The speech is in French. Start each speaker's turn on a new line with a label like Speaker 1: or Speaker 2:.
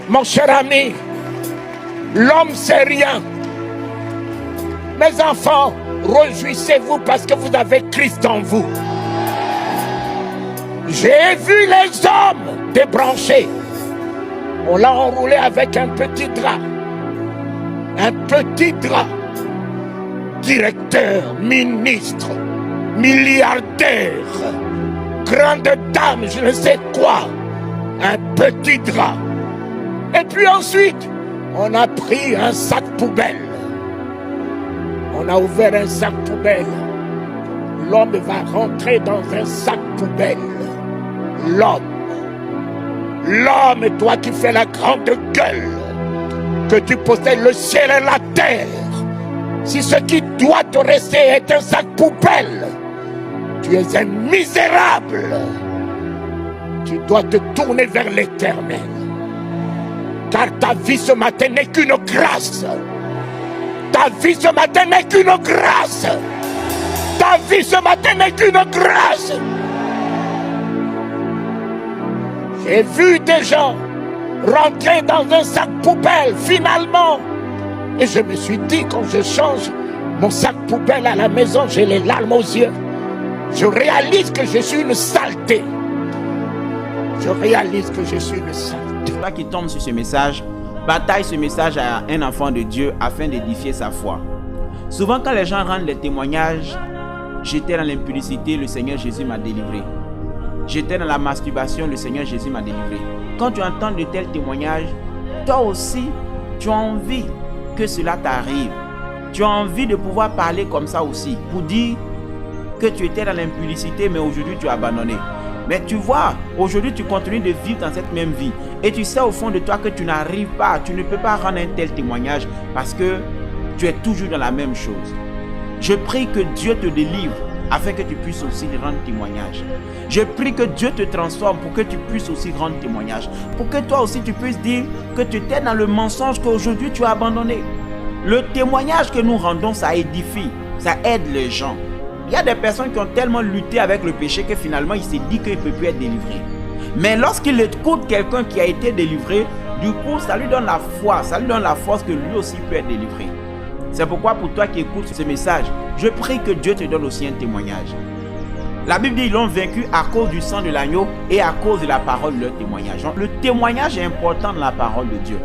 Speaker 1: Mon cher ami, l'homme c'est rien. Mes enfants, réjouissez-vous parce que vous avez Christ en vous. J'ai vu les hommes débranchés. On l'a enroulé avec un petit drap. Un petit drap. Directeur, ministre, milliardaire, grande dame, je ne sais quoi. Un petit drap. Et puis ensuite, on a pris un sac poubelle. On a ouvert un sac poubelle. L'homme va rentrer dans un sac poubelle. L'homme, toi qui fais la grande gueule, que tu possèdes le ciel et la terre, si ce qui doit te rester est un sac poubelle, tu es un misérable. Tu dois te tourner vers l'Éternel, car ta vie ce matin n'est qu'une grâce. Ta vie ce matin n'est qu'une grâce. Ta vie ce matin n'est qu'une grâce. J'ai vu des gens rentrer dans un sac poubelle finalement. Et je me suis dit, quand je change mon sac poubelle à la maison, j'ai les larmes aux yeux. Je réalise que je suis une saleté. Je réalise que je suis une saleté.
Speaker 2: Toi qui tombe sur ce message, bataille ce message à un enfant de Dieu afin d'édifier sa foi. Souvent quand les gens rendent les témoignages, j'étais dans l'impudicité, le Seigneur Jésus m'a délivré. J'étais dans la masturbation, le Seigneur Jésus m'a délivré. Quand tu entends de tels témoignages, toi aussi, tu as envie que cela t'arrive. Tu as envie de pouvoir parler comme ça aussi, pour dire que tu étais dans l'impudicité, mais aujourd'hui tu as abandonné. Mais tu vois, aujourd'hui tu continues de vivre dans cette même vie. Et tu sais au fond de toi que tu n'arrives pas, tu ne peux pas rendre un tel témoignage parce que tu es toujours dans la même chose. Je prie que Dieu te délivre afin que tu puisses aussi rendre témoignage. Je prie que Dieu te transforme pour que tu puisses aussi rendre témoignage. Pour que toi aussi tu puisses dire que tu étais dans le mensonge qu'aujourd'hui tu as abandonné. Le témoignage que nous rendons, ça édifie, ça aide les gens. Il y a des personnes qui ont tellement lutté avec le péché que finalement il s'est dit qu'il ne peut plus être délivré. Mais lorsqu'il écoute quelqu'un qui a été délivré, du coup ça lui donne la foi, ça lui donne la force que lui aussi peut être délivré. C'est pourquoi pour toi qui écoutes ce message, je prie que Dieu te donne aussi un témoignage. La Bible dit qu'ils l'ont vaincu à cause du sang de l'agneau et à cause de la parole de leur témoignage. Donc, le témoignage est important dans la parole de Dieu.